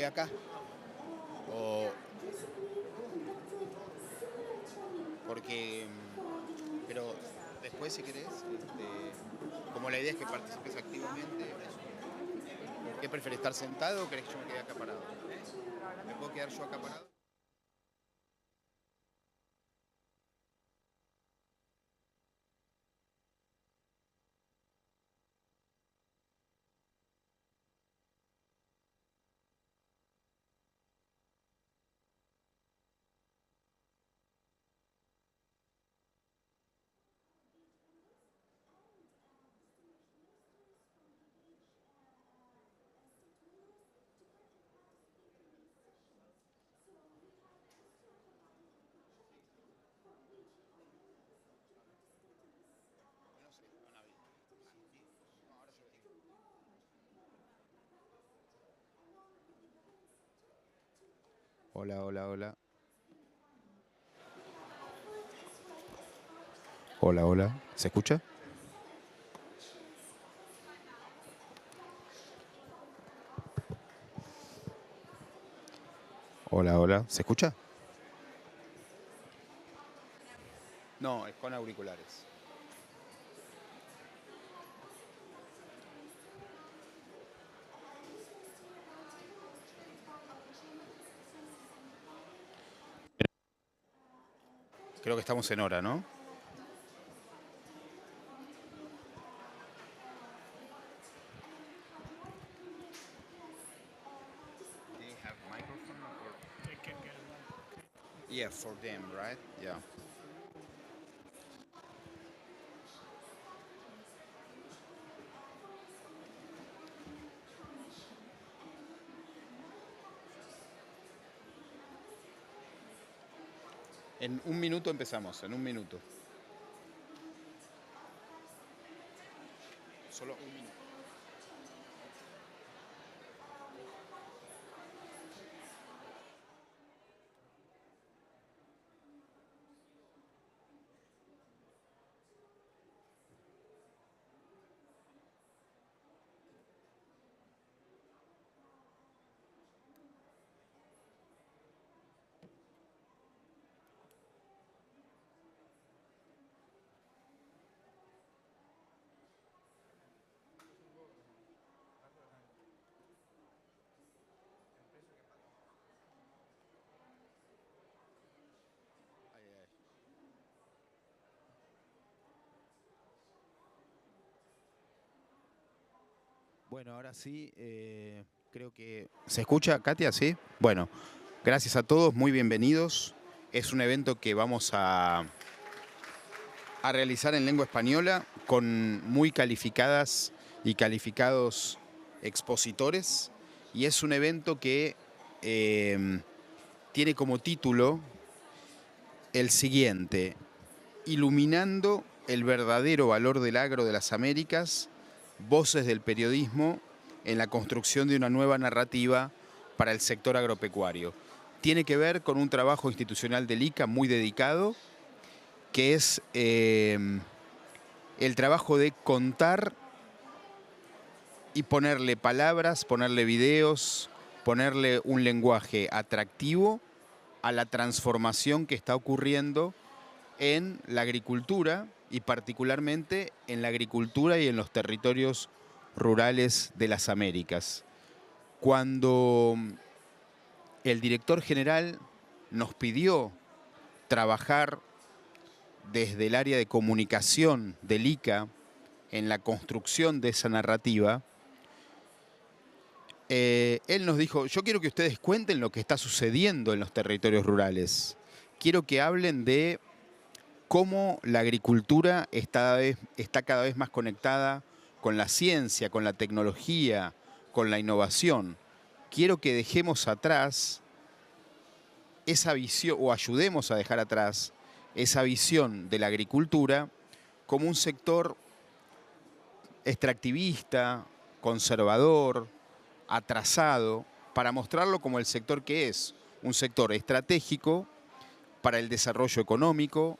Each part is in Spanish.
acá. O porque, pero después si querés, como la idea es que participes activamente, ¿qué prefieres, estar sentado o querés que yo me quede acá parado? ¿Me puedo quedar yo acá parado? No sé, Ana, no, ahora yo te digo. Hola, hola, hola. Hola, hola. ¿Se escucha? Hola, hola. ¿Se escucha? No, es con auriculares. Creo que estamos en hora, ¿no? Do you have microphone or? Yeah, for them, right? Yeah. En un minuto empezamos, en un minuto. Solo un minuto. Ay, ay. Bueno, ahora sí, creo que... ¿Se escucha, Katia? Sí. Bueno, gracias a todos, muy bienvenidos. Es un evento que vamos a realizar en lengua española con muy calificadas y calificados expositores. Y es un evento que tiene como título el siguiente: Iluminando el verdadero valor del agro de las Américas, voces del periodismo en la construcción de una nueva narrativa para el sector agropecuario. Tiene que ver con un trabajo institucional del ICA muy dedicado, que es el trabajo de contar y ponerle palabras, ponerle videos, ponerle un lenguaje atractivo a la transformación que está ocurriendo en la agricultura y particularmente en la agricultura y en los territorios rurales de las Américas. Cuando el director general nos pidió trabajar desde el área de comunicación del ICA en la construcción de esa narrativa, él nos dijo: yo quiero que ustedes cuenten lo que está sucediendo en los territorios rurales. Quiero que hablen de cómo la agricultura está cada vez más conectada con la ciencia, con la tecnología, con la innovación. Quiero que dejemos atrás esa visión, o ayudemos a dejar atrás esa visión de la agricultura como un sector extractivista, conservador, atrasado, para mostrarlo como el sector que es: un sector estratégico para el desarrollo económico,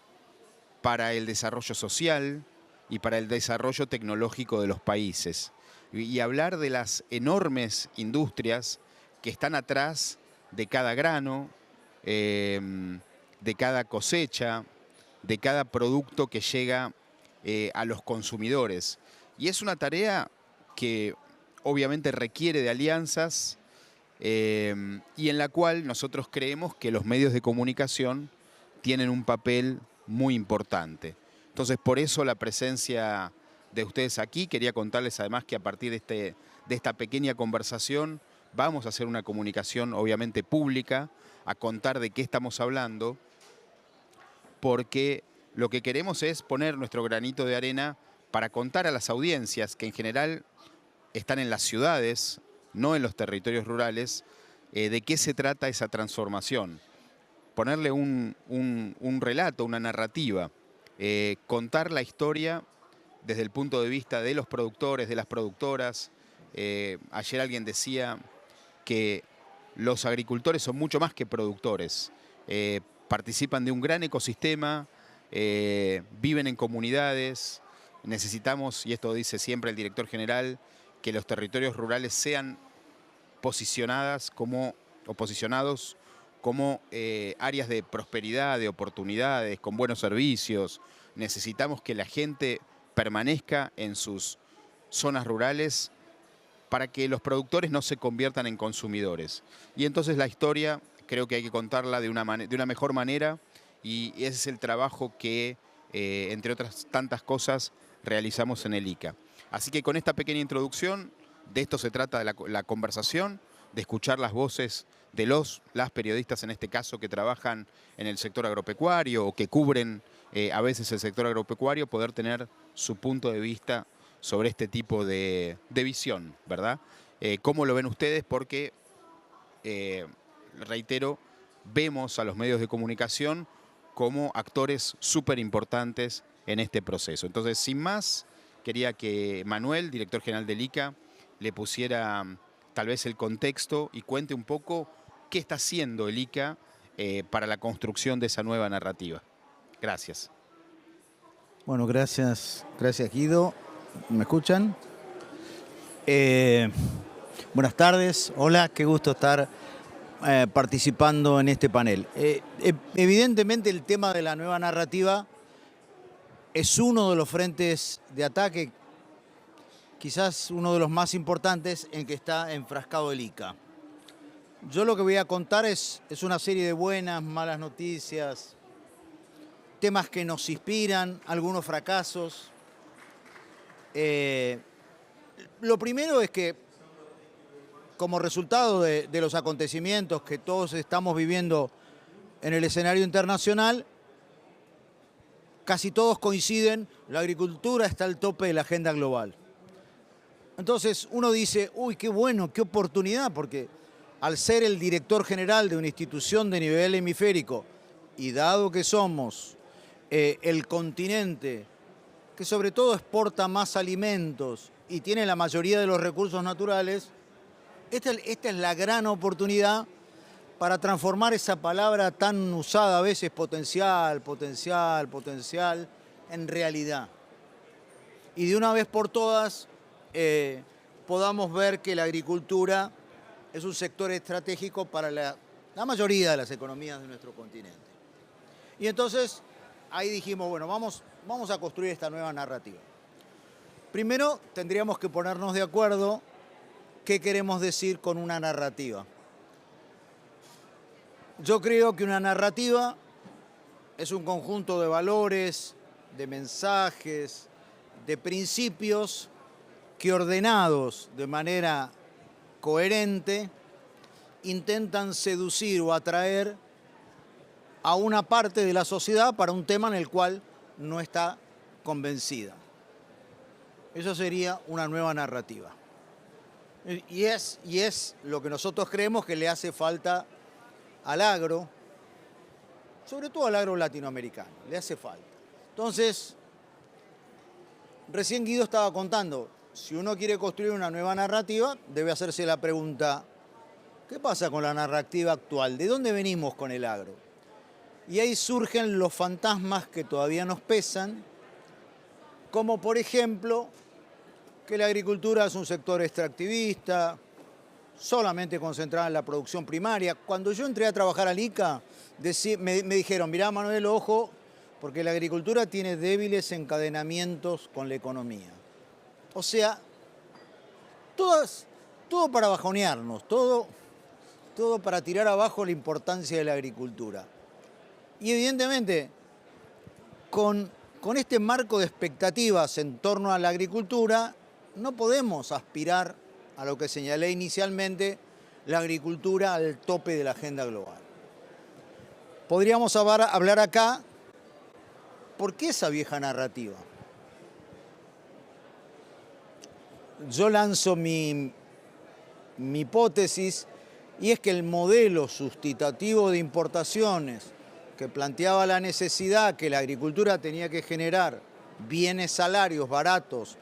para el desarrollo social y para el desarrollo tecnológico de los países. Y hablar de las enormes industrias que están atrás de cada grano, de cada cosecha, de cada producto que llega a los consumidores. Y es una tarea que obviamente requiere de alianzas y en la cual nosotros creemos que los medios de comunicación tienen un papel muy importante. Entonces, por eso la presencia de ustedes aquí. Quería contarles además que a partir de esta pequeña conversación vamos a hacer una comunicación obviamente pública, a contar de qué estamos hablando, porque lo que queremos es poner nuestro granito de arena para contar a las audiencias que en general están en las ciudades, no en los territorios rurales, de qué se trata esa transformación. Ponerle un relato, una narrativa, contar la historia desde el punto de vista de los productores, de las productoras. Ayer alguien decía que los agricultores son mucho más que productores. Participan de un gran ecosistema, viven en comunidades. Necesitamos, y esto dice siempre el director general, que los territorios rurales sean posicionados como áreas de prosperidad, de oportunidades, con buenos servicios. Necesitamos que la gente permanezca en sus zonas rurales para que los productores no se conviertan en consumidores. Y entonces la historia creo que hay que contarla de una mejor manera, y ese es el trabajo que, entre otras tantas cosas, realizamos en el ICA. Así que con esta pequeña introducción, de esto se trata de la conversación, de escuchar las voces de las periodistas, en este caso, que trabajan en el sector agropecuario o que cubren a veces el sector agropecuario, poder tener su punto de vista sobre este tipo de visión, ¿verdad? ¿Cómo lo ven ustedes? Porque, reitero, vemos a los medios de comunicación como actores súper importantes en este proceso. Entonces, sin más, quería que Manuel, director general del ICA, le pusiera tal vez el contexto y cuente un poco qué está haciendo el ICA para la construcción de esa nueva narrativa. Gracias. Bueno, gracias Guido. ¿Me escuchan? Buenas tardes, hola, qué gusto estar participando en este panel. Evidentemente el tema de la nueva narrativa es uno de los frentes de ataque, quizás uno de los más importantes en que está enfrascado el ICA. Yo lo que voy a contar es una serie de buenas, malas noticias, temas que nos inspiran, algunos fracasos. Lo primero es que, como resultado de los acontecimientos que todos estamos viviendo en el escenario internacional, casi todos coinciden, la agricultura está al tope de la agenda global. Entonces uno dice, uy, qué bueno, qué oportunidad, porque al ser el director general de una institución de nivel hemisférico, y dado que somos el continente que sobre todo exporta más alimentos y tiene la mayoría de los recursos naturales, esta es la gran oportunidad para transformar esa palabra tan usada a veces, potencial, en realidad. Y de una vez por todas podamos ver que la agricultura es un sector estratégico para la mayoría de las economías de nuestro continente. Y entonces ahí dijimos, bueno, vamos a construir esta nueva narrativa. Primero tendríamos que ponernos de acuerdo qué queremos decir con una narrativa. Yo creo que una narrativa es un conjunto de valores, de mensajes, de principios que, ordenados de manera coherente, intentan seducir o atraer a una parte de la sociedad para un tema en el cual no está convencida. Eso sería una nueva narrativa. Y es lo que nosotros creemos que le hace falta al agro, sobre todo al agro latinoamericano, le hace falta. Entonces, recién Guido estaba contando, si uno quiere construir una nueva narrativa, debe hacerse la pregunta, ¿qué pasa con la narrativa actual? ¿De dónde venimos con el agro? Y ahí surgen los fantasmas que todavía nos pesan, como por ejemplo que la agricultura es un sector extractivista, solamente concentrada en la producción primaria. Cuando yo entré a trabajar al ICA, me dijeron, mirá Manuel, ojo, porque la agricultura tiene débiles encadenamientos con la economía. O sea, todo para bajonearnos, todo para tirar abajo la importancia de la agricultura. Y evidentemente, con este marco de expectativas en torno a la agricultura, no podemos aspirar a lo que señalé inicialmente, la agricultura al tope de la agenda global. Podríamos hablar acá, ¿por qué esa vieja narrativa? Yo lanzo mi hipótesis, y es que el modelo sustitutivo de importaciones que planteaba la necesidad que la agricultura tenía que generar bienes, salarios baratos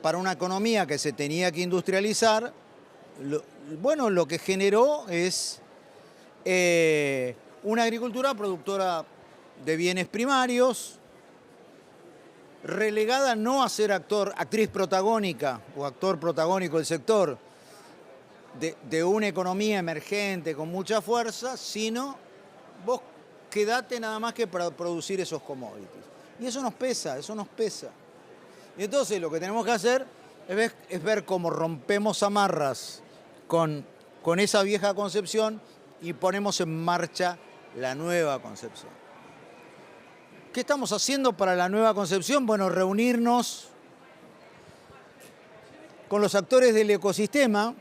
para una economía que se tenía que industrializar, lo que generó es una agricultura productora de bienes primarios, relegada no a ser actriz protagónica o actor protagónico del sector de una economía emergente con mucha fuerza, sino vos quedate nada más que para producir esos commodities. Y eso nos pesa, eso nos pesa. Y entonces lo que tenemos que hacer es ver cómo rompemos amarras con esa vieja concepción y ponemos en marcha la nueva concepción. ¿Qué estamos haciendo para la nueva concepción? Bueno, reunirnos con los actores del ecosistema,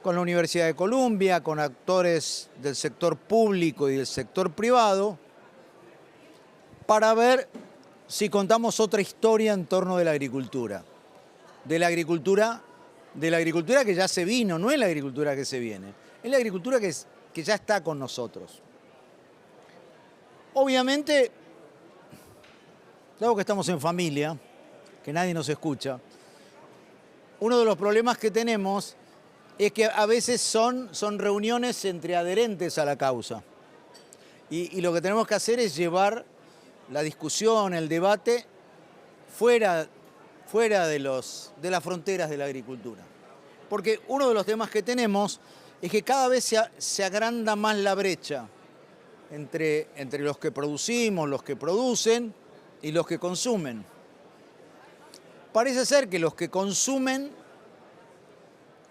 con la Universidad de Columbia, con actores del sector público y del sector privado, para ver si contamos otra historia en torno de la agricultura. De la agricultura que ya se vino, no es la agricultura que se viene, es la agricultura que ya está con nosotros. Obviamente, dado que estamos en familia, que nadie nos escucha, uno de los problemas que tenemos es que a veces son reuniones entre adherentes a la causa. Y lo que tenemos que hacer es llevar la discusión, el debate, fuera de las fronteras de la agricultura. Porque uno de los temas que tenemos es que cada vez se agranda más la brecha entre los que producimos, los que producen y los que consumen. Parece ser que los que consumen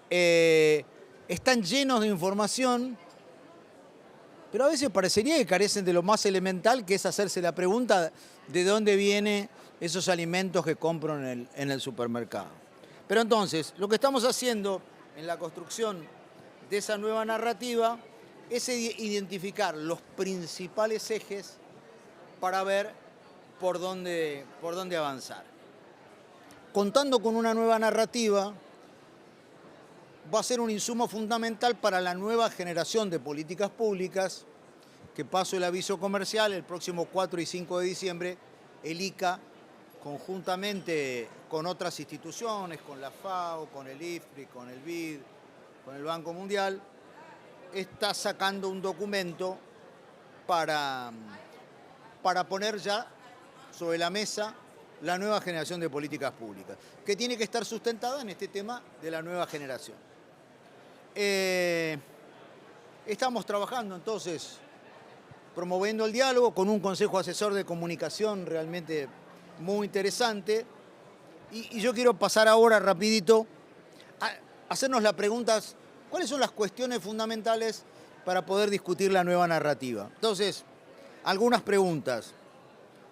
están llenos de información, pero a veces parecería que carecen de lo más elemental, que es hacerse la pregunta de dónde vienen esos alimentos que compro en el supermercado. Pero entonces, lo que estamos haciendo en la construcción de esa nueva narrativa es identificar los principales ejes para ver por dónde avanzar. Contando con una nueva narrativa, va a ser un insumo fundamental para la nueva generación de políticas públicas, que paso el aviso comercial, el próximo 4 y 5 de diciembre, el ICA, conjuntamente con otras instituciones, con la FAO, con el IFPRI, con el BID, con el Banco Mundial, está sacando un documento para poner ya sobre la mesa la nueva generación de políticas públicas, que tiene que estar sustentada en este tema de la nueva generación. Estamos trabajando entonces, promoviendo el diálogo con un consejo asesor de comunicación realmente muy interesante. Y yo quiero pasar ahora rapidito a hacernos las preguntas, ¿cuáles son las cuestiones fundamentales para poder discutir la nueva narrativa? Entonces, algunas preguntas.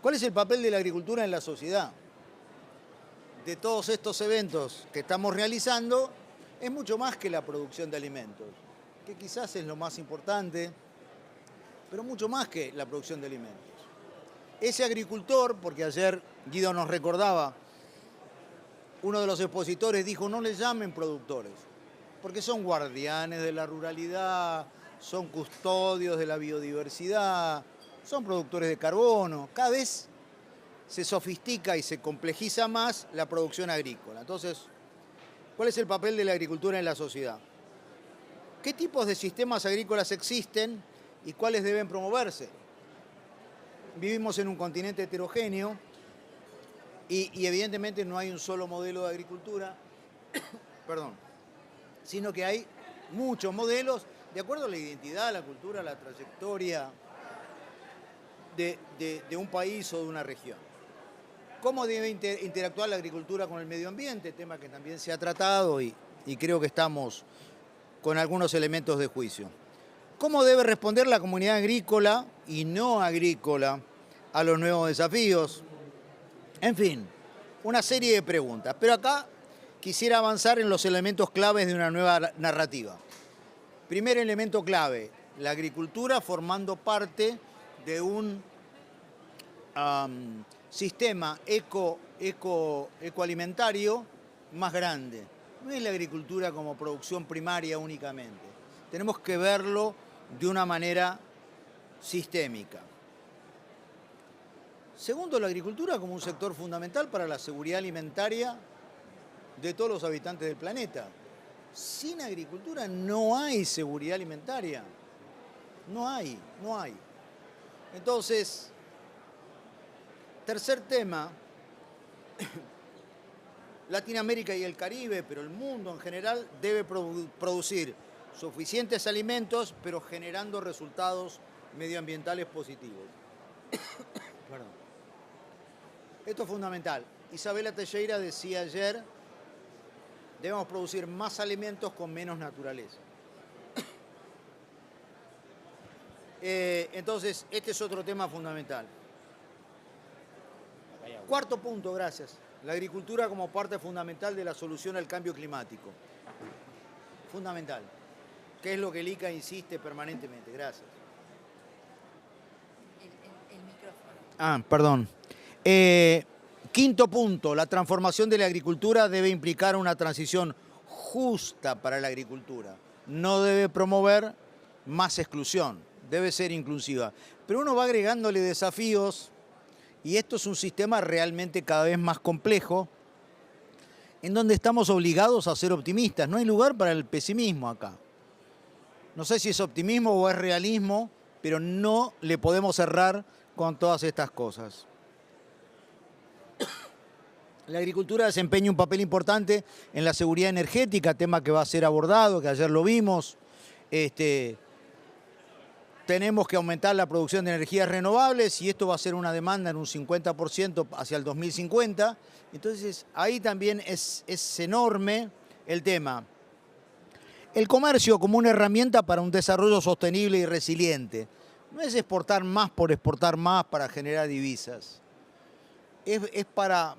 ¿Cuál es el papel de la agricultura en la sociedad? De todos estos eventos que estamos realizando, es mucho más que la producción de alimentos, que quizás es lo más importante, pero mucho más que la producción de alimentos. Ese agricultor, porque ayer Guido nos recordaba, uno de los expositores dijo, no les llamen productores, porque son guardianes de la ruralidad, son custodios de la biodiversidad, son productores de carbono. Cada vez se sofistica y se complejiza más la producción agrícola. Entonces, ¿cuál es el papel de la agricultura en la sociedad? ¿Qué tipos de sistemas agrícolas existen y cuáles deben promoverse? Vivimos en un continente heterogéneo y evidentemente no hay un solo modelo de agricultura. Perdón. sino que hay muchos modelos de acuerdo a la identidad, la cultura, la trayectoria de un país o de una región. ¿Cómo debe interactuar la agricultura con el medio ambiente? Tema que también se ha tratado y creo que estamos con algunos elementos de juicio. ¿Cómo debe responder la comunidad agrícola y no agrícola a los nuevos desafíos? En fin, una serie de preguntas. Pero acá quisiera avanzar en los elementos claves de una nueva narrativa. Primer elemento clave, la agricultura formando parte de un sistema ecoalimentario más grande. No es la agricultura como producción primaria únicamente. Tenemos que verlo de una manera sistémica. Segundo, la agricultura como un sector fundamental para la seguridad alimentaria de todos los habitantes del planeta. Sin agricultura no hay seguridad alimentaria. No hay. Entonces, tercer tema, Latinoamérica y el Caribe, pero el mundo en general, debe producir suficientes alimentos, pero generando resultados medioambientales positivos. Perdón. Esto es fundamental. Isabela Teixeira decía ayer, debemos producir más alimentos con menos naturaleza. Entonces, este es otro tema fundamental. Cuarto punto, gracias. La agricultura como parte fundamental de la solución al cambio climático. Fundamental. Que es lo que el ICA insiste permanentemente. Gracias. El micrófono. Perdón. Quinto punto, la transformación de la agricultura debe implicar una transición justa para la agricultura. No debe promover más exclusión, debe ser inclusiva. Pero uno va agregándole desafíos y esto es un sistema realmente cada vez más complejo en donde estamos obligados a ser optimistas. No hay lugar para el pesimismo acá. No sé si es optimismo o es realismo, pero no le podemos errar con todas estas cosas. La agricultura desempeña un papel importante en la seguridad energética, tema que va a ser abordado, que ayer lo vimos. Tenemos que aumentar la producción de energías renovables y esto va a ser una demanda en un 50% hacia el 2050. Entonces, ahí también es enorme el tema. El comercio como una herramienta para un desarrollo sostenible y resiliente. No es exportar más por exportar más para generar divisas. Es para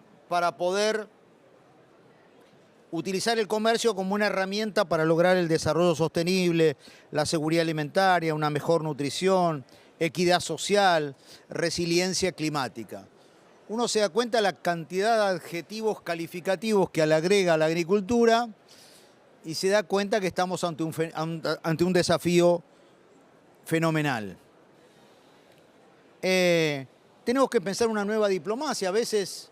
poder utilizar el comercio como una herramienta para lograr el desarrollo sostenible, la seguridad alimentaria, una mejor nutrición, equidad social, resiliencia climática. Uno se da cuenta de la cantidad de adjetivos calificativos que le agrega a la agricultura y se da cuenta que estamos ante un desafío fenomenal. Tenemos que pensar una nueva diplomacia. A veces,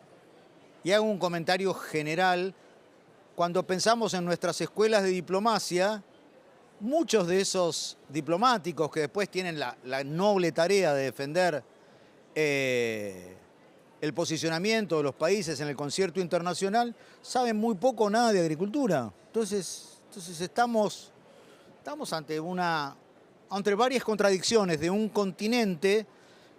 y hago un comentario general, cuando pensamos en nuestras escuelas de diplomacia, muchos de esos diplomáticos que después tienen la noble tarea de defender el posicionamiento de los países en el concierto internacional, saben muy poco o nada de agricultura. Entonces estamos ante varias contradicciones de un continente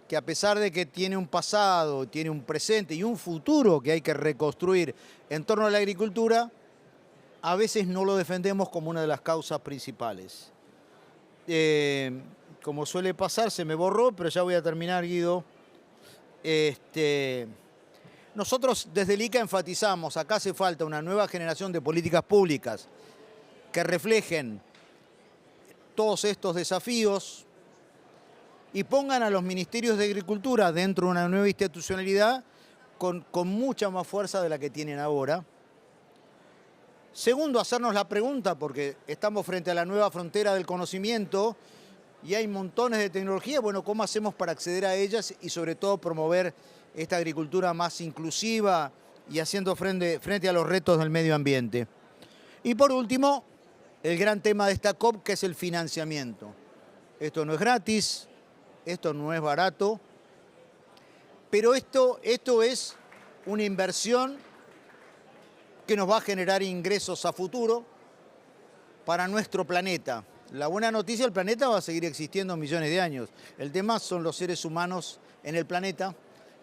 que a pesar de que tiene un pasado, tiene un presente y un futuro que hay que reconstruir en torno a la agricultura, a veces no lo defendemos como una de las causas principales. Como suele pasar, se me borró, pero ya voy a terminar, Guido. Nosotros desde el ICA enfatizamos, acá hace falta una nueva generación de políticas públicas que reflejen todos estos desafíos y pongan a los ministerios de Agricultura dentro de una nueva institucionalidad con mucha más fuerza de la que tienen ahora. Segundo, hacernos la pregunta, porque estamos frente a la nueva frontera del conocimiento y hay montones de tecnologías, bueno, ¿cómo hacemos para acceder a ellas y sobre todo promover esta agricultura más inclusiva y haciendo frente a los retos del medio ambiente? Y por último, el gran tema de esta COP, que es el financiamiento. Esto no es gratis, esto no es barato, pero esto es una inversión que nos va a generar ingresos a futuro para nuestro planeta. La buena noticia, el planeta va a seguir existiendo millones de años. El tema son los seres humanos en el planeta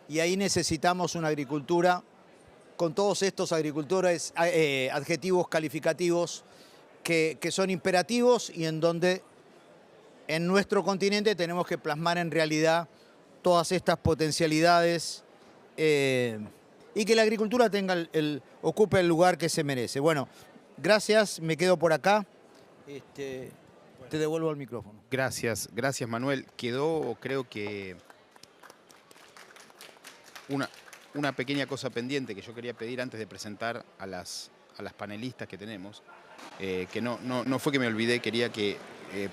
y ahí necesitamos una agricultura con todos estos agricultores, adjetivos calificativos que son imperativos y en donde en nuestro continente tenemos que plasmar en realidad todas estas potencialidades y que la agricultura ocupe el lugar que se merece. Bueno, gracias, me quedo por acá. Te devuelvo el micrófono. Gracias, gracias Manuel. Quedó, creo que, una pequeña cosa pendiente que yo quería pedir antes de presentar a las panelistas que tenemos, que no fue que me olvidé, quería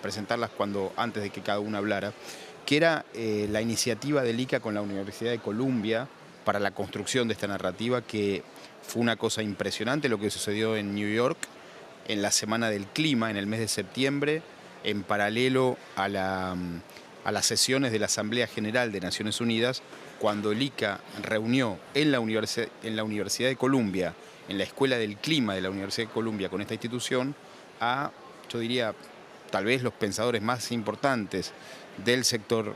presentarlas antes de que cada una hablara, que era la iniciativa del ICA con la Universidad de Columbia para la construcción de esta narrativa, que fue una cosa impresionante lo que sucedió en New York en la Semana del Clima, en el mes de septiembre, en paralelo a las sesiones de la Asamblea General de Naciones Unidas, cuando el ICA reunió en la Universidad de Columbia, en la Escuela del Clima de la Universidad de Columbia con esta institución, yo diría, tal vez los pensadores más importantes del sector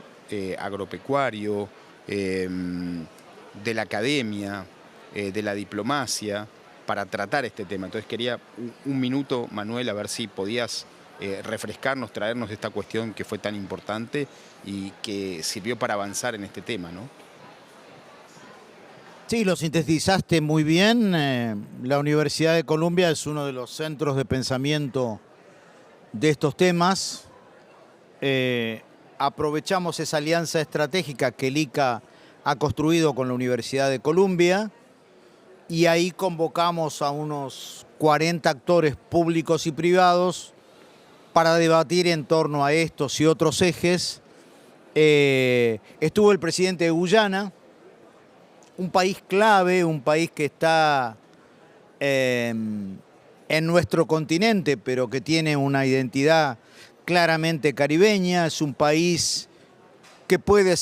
agropecuario, de la academia, de la diplomacia, para tratar este tema. Entonces quería un minuto, Manuel, a ver si podías refrescarnos, traernos esta cuestión que fue tan importante y que sirvió para avanzar en este tema, ¿no? Sí, lo sintetizaste muy bien. La Universidad de Columbia es uno de los centros de pensamiento de estos temas. Aprovechamos esa alianza estratégica que el ICA ha construido con la Universidad de Columbia y ahí convocamos a unos 40 actores públicos y privados para debatir en torno a estos y otros ejes. Estuvo el presidente de Guyana, un país clave, un país que está en nuestro continente, pero que tiene una identidad claramente caribeña. Es un país que puede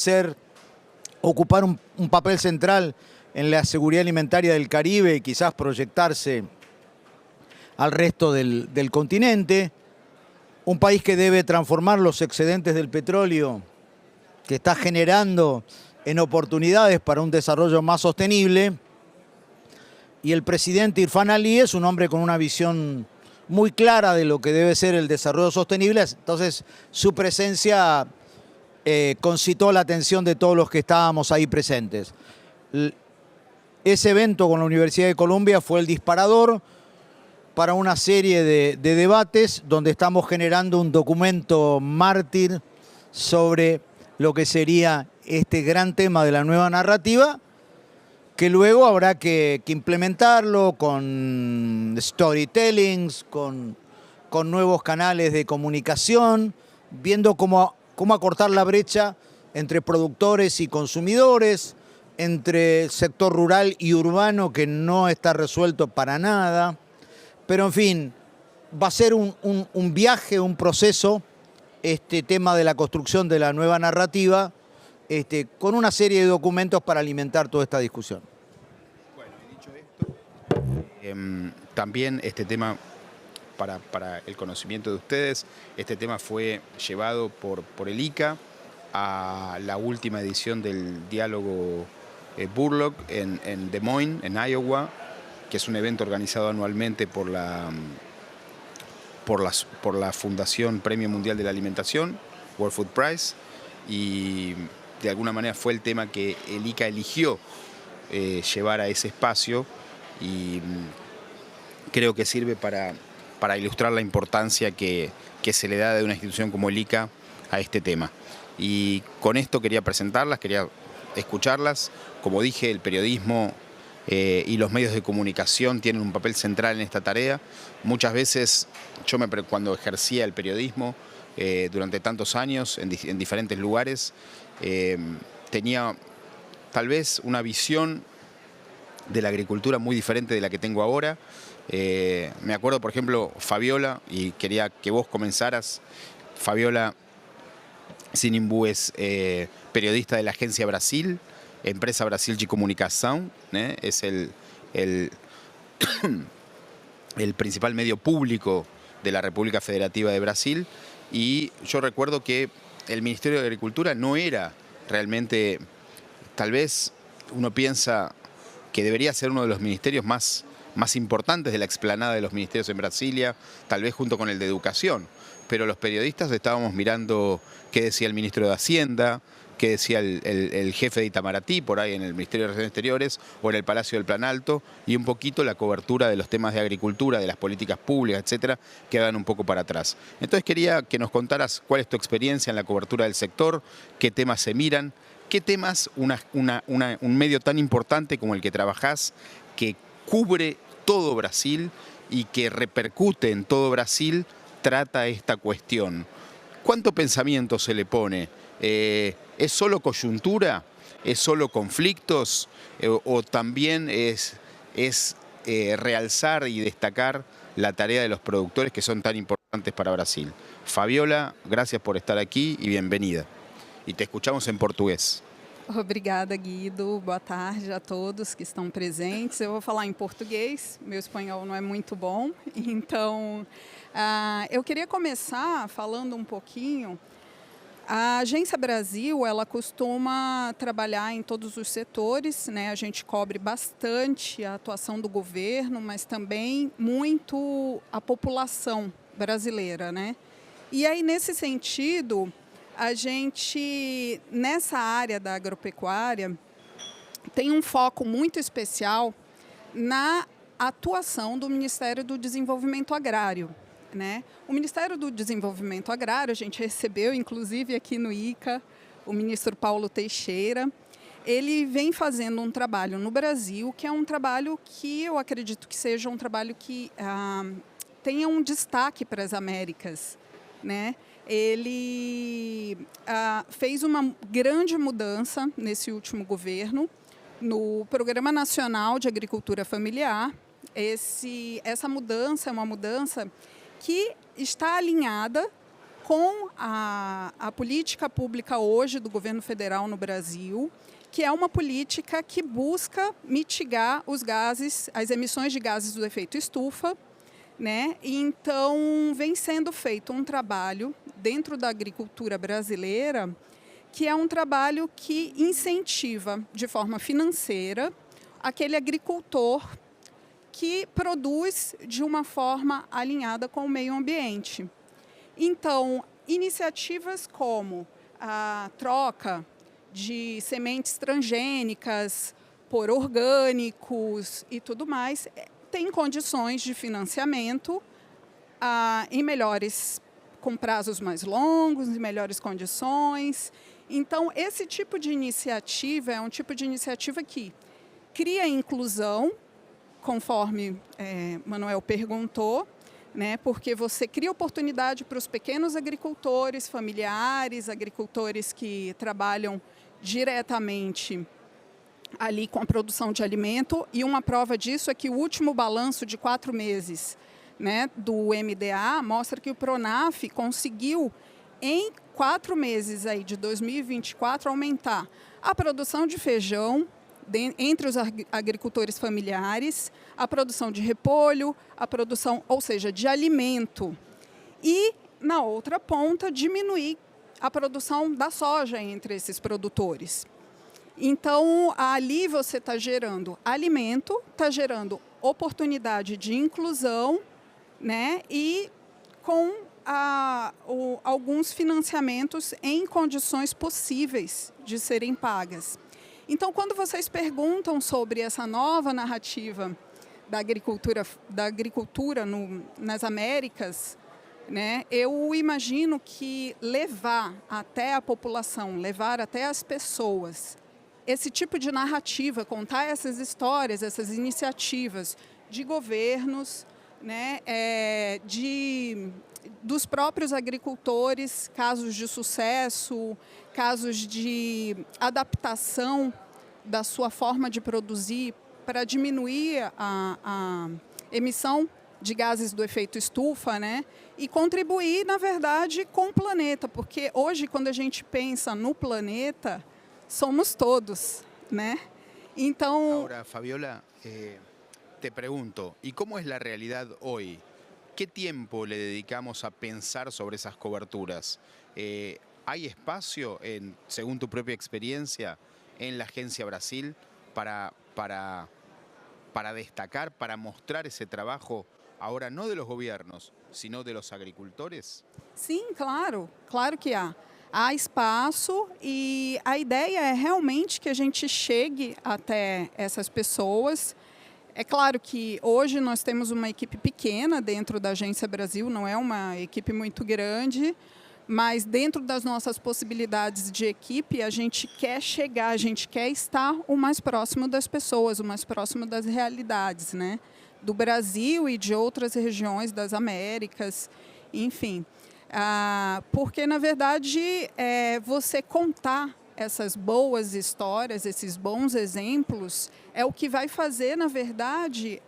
ocupar un papel central en la seguridad alimentaria del Caribe y quizás proyectarse al resto del continente. Un país que debe transformar los excedentes del petróleo que está generando en oportunidades para un desarrollo más sostenible. Y el presidente Irfan Ali es un hombre con una visión muy clara de lo que debe ser el desarrollo sostenible. Entonces, su presencia concitó la atención de todos los que estábamos ahí presentes. Ese evento con la Universidad de Columbia fue el disparador para una serie de debates donde estamos generando un documento mártir sobre lo que sería este gran tema de la nueva narrativa, que luego habrá que implementarlo con storytellings, con nuevos canales de comunicación, viendo cómo acortar la brecha entre productores y consumidores, entre el sector rural y urbano, que no está resuelto para nada. Pero en fin, va a ser un viaje, un proceso, este tema de la construcción de la nueva narrativa, con una serie de documentos para alimentar toda esta discusión. Bueno, dicho esto, también este tema, para el conocimiento de ustedes, este tema fue llevado por el ICA a la última edición del diálogo Burlock en Des Moines, en Iowa, que es un evento organizado anualmente por la Fundación Premio Mundial de la Alimentación, World Food Prize, y de alguna manera fue el tema que el ICA eligió llevar a ese espacio, y creo que sirve para ilustrar la importancia que se le da de una institución como el ICA a este tema. Y con esto quería presentarlas, quería escucharlas. Como dije, el periodismo y los medios de comunicación tienen un papel central en esta tarea. Muchas veces, cuando ejercía el periodismo durante tantos años en diferentes lugares, tenía tal vez una visión de la agricultura muy diferente de la que tengo ahora. Me acuerdo, por ejemplo, Fabiola, y quería que vos comenzaras. Fabiola Sinimbu es periodista de la Agencia Brasil, Empresa Brasil de Comunicación, es el principal medio público de la República Federativa de Brasil, y yo recuerdo que el Ministerio de Agricultura no era realmente, tal vez uno piensa que debería ser uno de los ministerios más importantes de la explanada de los ministerios en Brasilia, tal vez junto con el de Educación, pero los periodistas estábamos mirando qué decía el ministro de Hacienda, qué decía el jefe de Itamaraty, por ahí en el Ministerio de Relaciones Exteriores o en el Palacio del Planalto, y un poquito la cobertura de los temas de agricultura, de las políticas públicas, etcétera, quedan un poco para atrás. Entonces quería que nos contaras cuál es tu experiencia en la cobertura del sector, qué temas se miran, qué temas un medio tan importante como el que trabajás, que cubre todo Brasil y que repercute en todo Brasil, trata esta cuestión. ¿Cuánto pensamiento se le pone? ¿Es solo coyuntura? ¿Es solo conflictos? ¿O también es realzar y destacar la tarea de los productores que son tan importantes para Brasil? Fabiola, gracias por estar aquí y bienvenida. E te escuchamos em português. Obrigada, Guido. Boa tarde a todos que estão presentes. Eu vou falar em português, meu espanhol não é muito bom, então eu queria começar falando um pouquinho. A Agência Brasil, ela costuma trabalhar em todos os setores, né? A gente cobre bastante a atuação do governo, mas também muito a população brasileira, né? E aí, nesse sentido, a gente, nessa área da agropecuária, tem um foco muito especial na atuação do Ministério do Desenvolvimento Agrário, né? O Ministério do Desenvolvimento Agrário, a gente recebeu, inclusive aqui no ICA, o ministro Paulo Teixeira. Ele vem fazendo um trabalho no Brasil, que é um trabalho que eu acredito que seja um trabalho que tenha um destaque para as Américas, né? Ele fez uma grande mudança nesse último governo no Programa Nacional de Agricultura Familiar. Essa mudança é uma mudança que está alinhada com a política pública hoje do governo federal no Brasil, que é uma política que busca mitigar os gases, as emissões de gases do efeito estufa, né? Então, vem sendo feito um trabalho dentro da agricultura brasileira, que é um trabalho que incentiva de forma financeira aquele agricultor que produz de uma forma alinhada com o meio ambiente. Então, iniciativas como a troca de sementes transgênicas por orgânicos e tudo mais, tem condições de financiamento com prazos mais longos, em melhores condições. Então, esse tipo de iniciativa é um tipo de iniciativa que cria inclusão, conforme Manuel perguntou, né? Porque você cria oportunidade para os pequenos agricultores, familiares, agricultores que trabalham diretamente ali com a produção de alimento, e uma prova disso é que o último balanço de 4 meses, né, do MDA mostra que o Pronaf conseguiu, em 4 meses aí de 2024, aumentar a produção de feijão entre os agricultores familiares, a produção de repolho, a produção, ou seja, de alimento, e, na outra ponta, diminuir a produção da soja entre esses produtores. Então, ali você está gerando alimento, está gerando oportunidade de inclusão, né? E com alguns financiamentos em condições possíveis de serem pagas. Então, quando vocês perguntam sobre essa nova narrativa da agricultura nas Américas, né, eu imagino que levar até a população, levar até as pessoas esse tipo de narrativa, contar essas histórias, essas iniciativas de governos, né, dos próprios agricultores, casos de sucesso, casos de adaptação da sua forma de produzir para diminuir a emissão de gases do efeito estufa, né, e contribuir, na verdade, com o planeta, porque hoje, quando a gente pensa no planeta, somos todos, né? Então... Ahora, Fabiola, te pregunto, ¿y cómo es la realidad hoy? ¿qué tiempo le dedicamos a pensar sobre esas coberturas? ¿Hay espacio, según tu propia experiencia, en la Agencia Brasil para destacar, para mostrar esse trabajo ahora no de los gobiernos, sino de los agricultores? Sim, claro, claro que há. Há espaço e a ideia é realmente que a gente chegue até essas pessoas. É claro que hoje nós temos uma equipe pequena dentro da Agência Brasil, não é uma equipe muito grande, mas dentro das nossas possibilidades de equipe, a gente quer chegar, a gente quer estar o mais próximo das pessoas, o mais próximo das realidades, né? Do Brasil e de outras regiões das Américas, enfim. Porque, na verdade, você contar essas boas histórias, esses bons exemplos, é o que vai fazer, na verdade,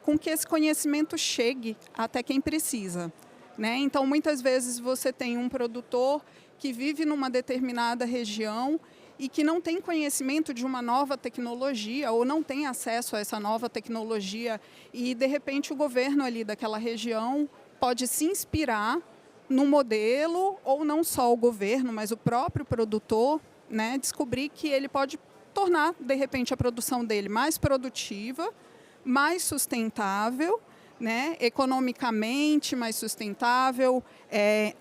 com que esse conhecimento chegue até quem precisa, né? Então, muitas vezes, você tem um produtor que vive numa determinada região e que não tem conhecimento de uma nova tecnologia ou não tem acesso a essa nova tecnologia e, de repente, o governo ali daquela região pode se inspirar no modelo, ou não só o governo, mas o próprio produtor, né, descobrir que ele pode tornar, de repente, a produção dele mais produtiva, mais sustentável, né, economicamente mais sustentável,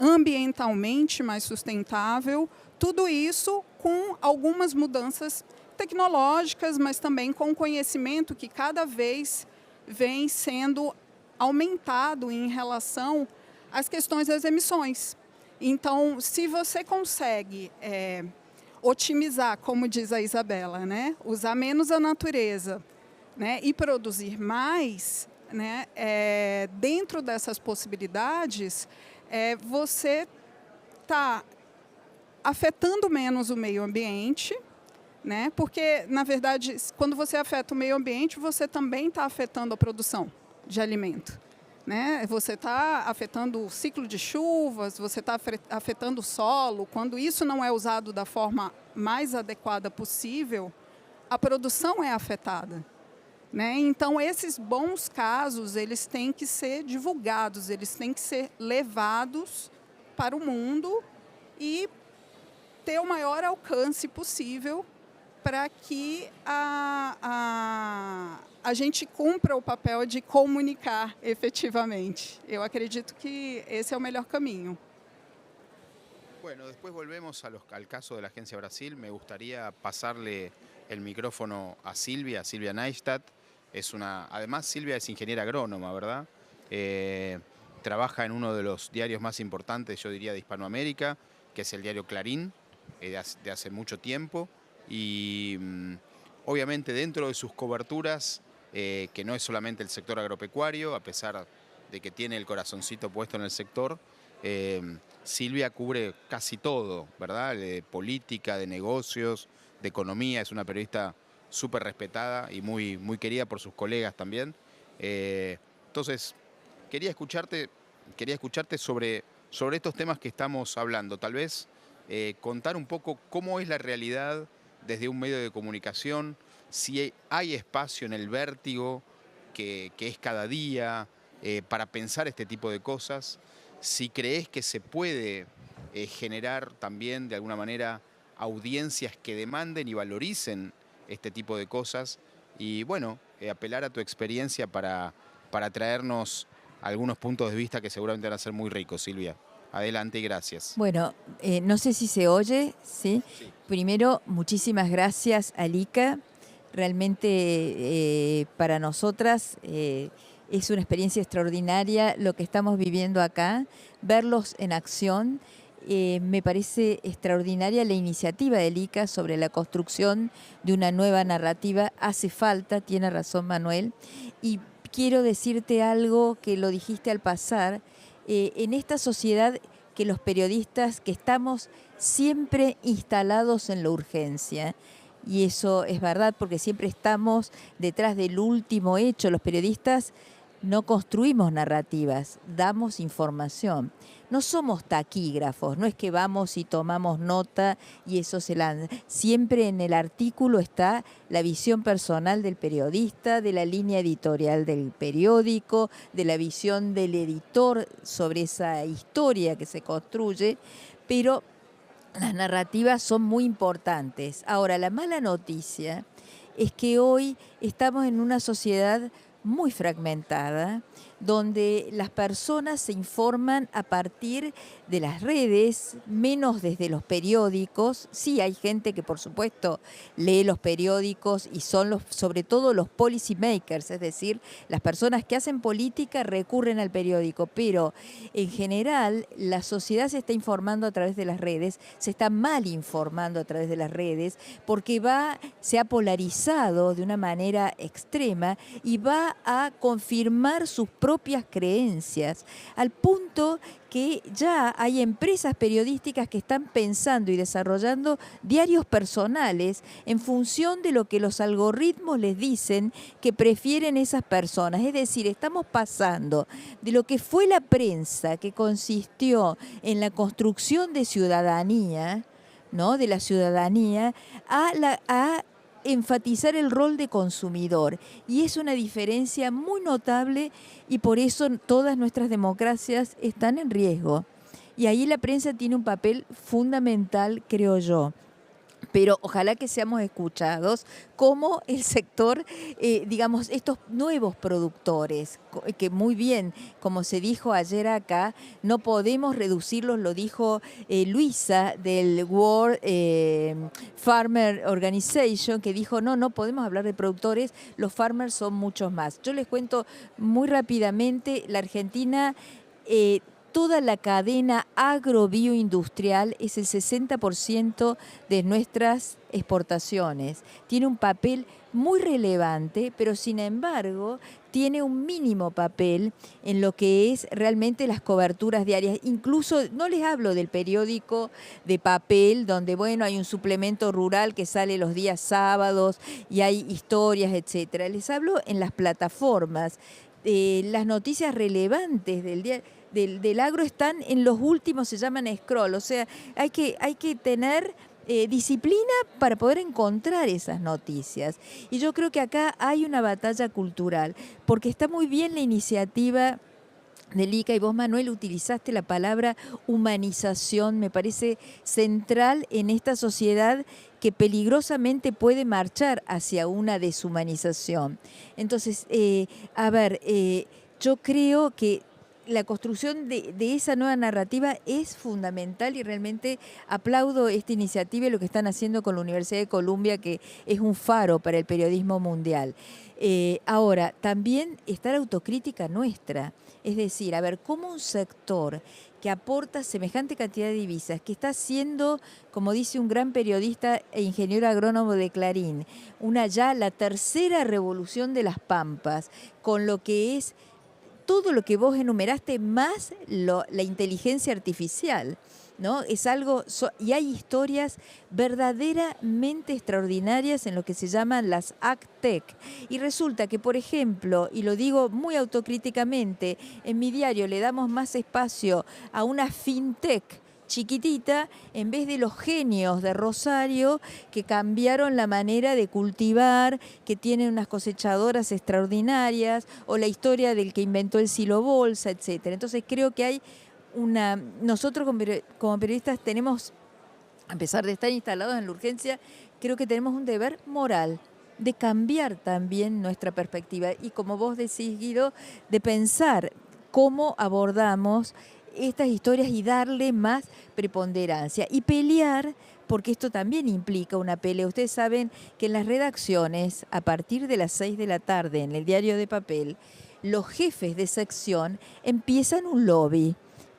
ambientalmente mais sustentável, tudo isso com algumas mudanças tecnológicas, mas também com conhecimento que cada vez vem sendo aumentado em relação às questões das emissões. Então, se você consegue otimizar, como diz a Isabela, né, usar menos a natureza, né, e produzir mais, né, dentro dessas possibilidades, você está afetando menos o meio ambiente, né, porque, na verdade, quando você afeta o meio ambiente, você também está afetando a produção de alimento, né? Você está afetando o ciclo de chuvas, você está afetando o solo. Quando isso não é usado da forma mais adequada possível, a produção é afetada, né? Então, esses bons casos, eles têm que ser divulgados, eles têm que ser levados para o mundo e ter o maior alcance possível para que a gente cumpra o papel de comunicar efetivamente. Eu acredito que esse é o melhor caminho. Bueno, después volvemos al caso de la Agencia Brasil. Me gustaría pasarle el micrófono a Silvia Neistat. Además, Silvia es ingeniera agrónoma, ¿verdad? Trabaja en uno de los diarios más importantes, yo diría, de Hispanoamérica, que es el diario Clarín, de hace mucho tiempo. Y obviamente dentro de sus coberturas, que no es solamente el sector agropecuario, a pesar de que tiene el corazoncito puesto en el sector, Silvia cubre casi todo, ¿verdad? De política, de negocios, de economía. Es una periodista súper respetada y muy, muy querida por sus colegas también. Entonces, quería escucharte sobre estos temas que estamos hablando. Tal vez contar un poco cómo es la realidad desde un medio de comunicación, si hay espacio en el vértigo que es cada día para pensar este tipo de cosas, si crees que se puede generar también de alguna manera audiencias que demanden y valoricen este tipo de cosas y bueno, apelar a tu experiencia para traernos algunos puntos de vista que seguramente van a ser muy ricos, Silvia. Adelante y gracias. Bueno, no sé si se oye, ¿sí? Sí. Primero, muchísimas gracias a Lika. Realmente para nosotras es una experiencia extraordinaria lo que estamos viviendo acá. Verlos en acción, me parece extraordinaria la iniciativa de Lika sobre la construcción de una nueva narrativa. Hace falta, tiene razón Manuel. Y quiero decirte algo que lo dijiste al pasar. En esta sociedad que los periodistas que estamos siempre instalados en la urgencia, y eso es verdad porque siempre estamos detrás del último hecho. Los periodistas no construimos narrativas, damos información. No somos taquígrafos, no es que vamos y tomamos nota y eso se lanza. Siempre en el artículo está la visión personal del periodista, de la línea editorial del periódico, de la visión del editor sobre esa historia que se construye, pero las narrativas son muy importantes. Ahora, la mala noticia es que hoy estamos en una sociedad muy fragmentada, donde las personas se informan a partir de las redes, menos desde los periódicos. Sí, hay gente que por supuesto lee los periódicos y son sobre todo los policy makers, es decir, las personas que hacen política recurren al periódico, pero en general la sociedad se está informando a través de las redes, se está mal informando a través de las redes, porque se ha polarizado de una manera extrema y va a confirmar sus propias creencias, al punto que ya hay empresas periodísticas que están pensando y desarrollando diarios personales en función de lo que los algoritmos les dicen que prefieren esas personas. Es decir, estamos pasando de lo que fue la prensa, que consistió en la construcción de ciudadanía, ¿no?, de la ciudadanía, a enfatizar el rol de consumidor, y es una diferencia muy notable y por eso todas nuestras democracias están en riesgo. Y ahí la prensa tiene un papel fundamental, creo yo. Pero ojalá que seamos escuchados como el sector, digamos, estos nuevos productores, que muy bien, como se dijo ayer acá, no podemos reducirlos, lo dijo Luisa del World Farmer Organization, que dijo, no podemos hablar de productores, los farmers son muchos más. Yo les cuento muy rápidamente, la Argentina... toda la cadena agrobioindustrial es el 60% de nuestras exportaciones. Tiene un papel muy relevante, pero sin embargo tiene un mínimo papel en lo que es realmente las coberturas diarias. Incluso no les hablo del periódico de papel, donde bueno, hay un suplemento rural que sale los días sábados y hay historias, etcétera. Les hablo en las plataformas. Las noticias relevantes del día del agro están en los últimos, se llaman scroll, o sea, hay que tener disciplina para poder encontrar esas noticias. Y yo creo que acá hay una batalla cultural, porque está muy bien la iniciativa del ICA, y vos, Manuel, utilizaste la palabra humanización, me parece central en esta sociedad que peligrosamente puede marchar hacia una deshumanización. Entonces, yo creo que la construcción de esa nueva narrativa es fundamental y realmente aplaudo esta iniciativa y lo que están haciendo con la Universidad de Columbia, que es un faro para el periodismo mundial. Ahora, también está la autocrítica nuestra, es decir, cómo un sector que aporta semejante cantidad de divisas, que está haciendo, como dice un gran periodista e ingeniero agrónomo de Clarín, la tercera revolución de las pampas, con lo que es todo lo que vos enumeraste, más la inteligencia artificial, ¿no? Es algo, y hay historias verdaderamente extraordinarias en lo que se llaman las AgTech. Y resulta que, por ejemplo, y lo digo muy autocríticamente, en mi diario le damos más espacio a una fintech chiquitita en vez de los genios de Rosario que cambiaron la manera de cultivar, que tienen unas cosechadoras extraordinarias, o la historia del que inventó el silo bolsa, etcétera. Entonces creo que hay nosotros como periodistas tenemos, a pesar de estar instalados en la urgencia, creo que tenemos un deber moral de cambiar también nuestra perspectiva y, como vos decís, Guido, de pensar cómo abordamos estas historias y darle más preponderancia y pelear, porque esto también implica una pelea. Ustedes saben que en las redacciones, a partir de las 6 de la tarde en el diario de papel, los jefes de sección empiezan un lobby,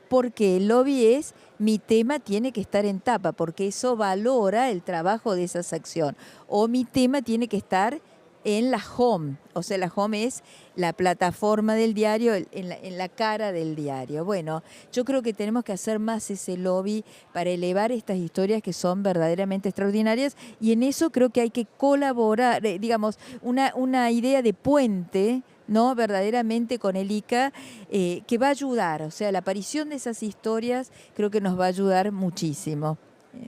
porque el lobby es: mi tema tiene que estar en tapa, porque eso valora el trabajo de esa sección, o mi tema tiene que estar en la home, o sea, la home es la plataforma del diario, en la cara del diario. Bueno, yo creo que tenemos que hacer más ese lobby para elevar estas historias que son verdaderamente extraordinarias, y en eso creo que hay que colaborar, digamos, una idea de puente ¿no? Verdaderamente con el ICA, que va a ayudar, o sea, la aparición de esas historias creo que nos va a ayudar muchísimo.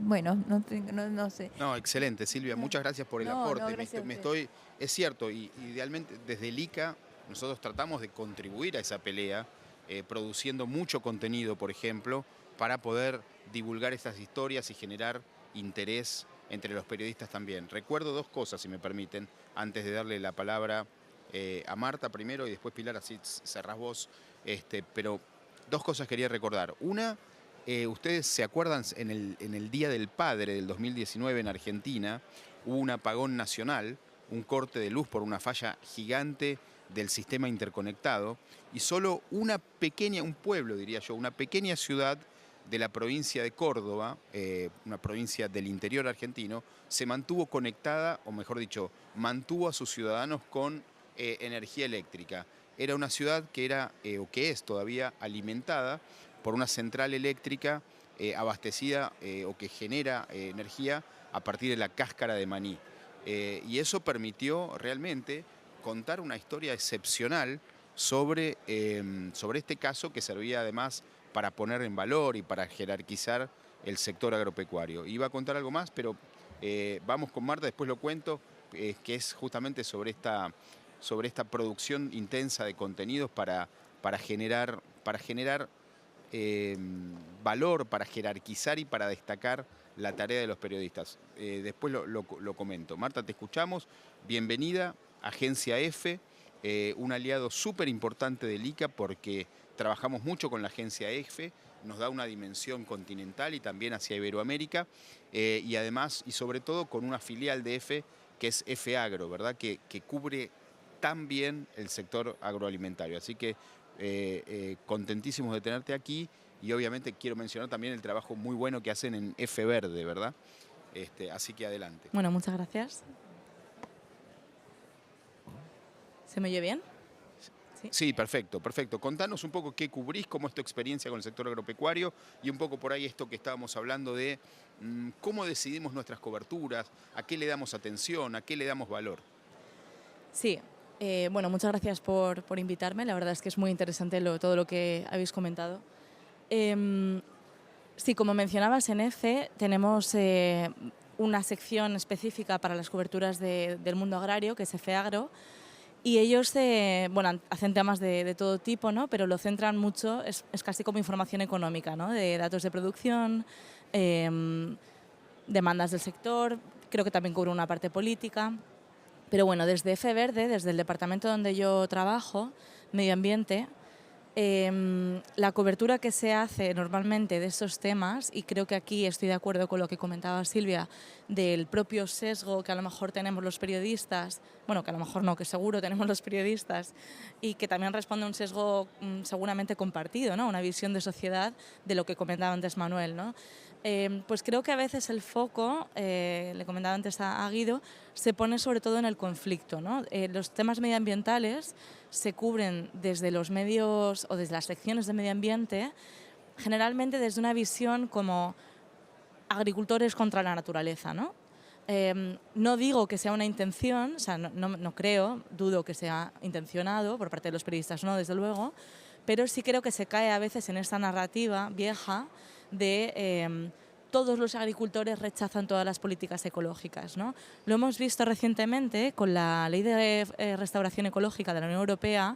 Bueno, no sé. No, excelente, Silvia. Muchas gracias por el aporte. Gracias a usted. Es cierto, y idealmente desde el ICA nosotros tratamos de contribuir a esa pelea, produciendo mucho contenido, por ejemplo, para poder divulgar estas historias y generar interés entre los periodistas también. Recuerdo dos cosas, si me permiten, antes de darle la palabra a Marta primero y después Pilar, así cerrás vos. Pero dos cosas quería recordar. Una, ustedes se acuerdan, en el Día del Padre del 2019 en Argentina, hubo un apagón nacional, un corte de luz por una falla gigante del sistema interconectado, y solo un pueblo, diría yo, una pequeña ciudad de la provincia de Córdoba, una provincia del interior argentino, se mantuvo conectada, o mejor dicho, mantuvo a sus ciudadanos con energía eléctrica. Era una ciudad que era, o que es todavía, alimentada por una central eléctrica abastecida o que genera energía a partir de la cáscara de maní. Y eso permitió realmente contar una historia excepcional sobre este caso, que servía además para poner en valor y para jerarquizar el sector agropecuario. Iba a contar algo más, pero vamos con Marta, después lo cuento, que es justamente sobre esta producción intensa de contenidos para generar valor, para jerarquizar y para destacar la tarea de los periodistas. Después lo comento. Marta, te escuchamos. Bienvenida, Agencia F, un aliado súper importante del ICA, porque trabajamos mucho con la Agencia F, nos da una dimensión continental y también hacia Iberoamérica, y además, y sobre todo, con una filial de F, que es F Agro, ¿verdad? Que cubre tan bien el sector agroalimentario. Así que contentísimos de tenerte aquí, y obviamente quiero mencionar también el trabajo muy bueno que hacen en F Verde, ¿verdad? Así que adelante. Bueno, muchas gracias. ¿Se me oye bien? Sí, perfecto, perfecto. Contanos un poco qué cubrís, cómo es tu experiencia con el sector agropecuario, y un poco por ahí esto que estábamos hablando de cómo decidimos nuestras coberturas, a qué le damos atención, a qué le damos valor. Sí, bueno, muchas gracias por invitarme. La verdad es que es muy interesante todo lo que habéis comentado. Sí, como mencionabas, en EFE tenemos una sección específica para las coberturas del mundo agrario, que es EFE Agro. Y ellos bueno, hacen temas de todo tipo, ¿no? Pero lo centran mucho, es casi como información económica, ¿no? De datos de producción, demandas del sector, creo que también cubre una parte política. Pero bueno, desde F Verde, desde el departamento donde yo trabajo, Medio Ambiente, la cobertura que se hace normalmente de estos temas, y creo que aquí estoy de acuerdo con lo que comentaba Silvia, del propio sesgo que a lo mejor tenemos los periodistas, bueno, que a lo mejor no, que seguro tenemos los periodistas, y que también responde a un sesgo seguramente compartido, ¿no? Una visión de sociedad de lo que comentaba antes Manuel, ¿no? Pues creo que a veces el foco, le comentaba antes a Guido, se pone sobre todo en el conflicto, ¿no? Los temas medioambientales se cubren desde los medios o desde las secciones de medio ambiente, generalmente desde una visión como agricultores contra la naturaleza, ¿no? No digo que sea una intención, o sea, no creo, dudo que sea intencionado por parte de los periodistas, no, desde luego, pero sí creo que se cae a veces en esta narrativa vieja de todos los agricultores rechazan todas las políticas ecológicas, ¿no? Lo hemos visto recientemente con la Ley de Restauración Ecológica de la Unión Europea.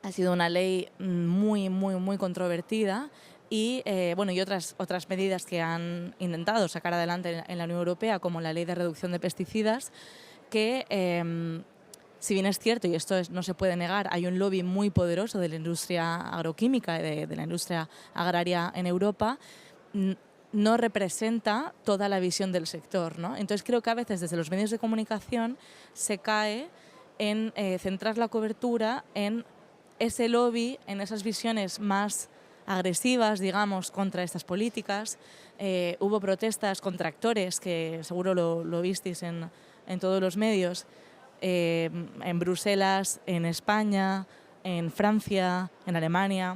Ha sido una ley muy controvertida y, bueno, y otras medidas que han intentado sacar adelante en la Unión Europea, como la Ley de Reducción de Pesticidas, que si bien es cierto, y esto no se puede negar, hay un lobby muy poderoso de la industria agroquímica, de la industria agraria en Europa, no representa toda la visión del sector, ¿no? Entonces creo que a veces desde los medios de comunicación se cae en centrar la cobertura en ese lobby, en esas visiones más agresivas, digamos, contra estas políticas. Hubo protestas contra actores, que seguro lo visteis en todos los medios, en Bruselas, en España, en Francia, en Alemania,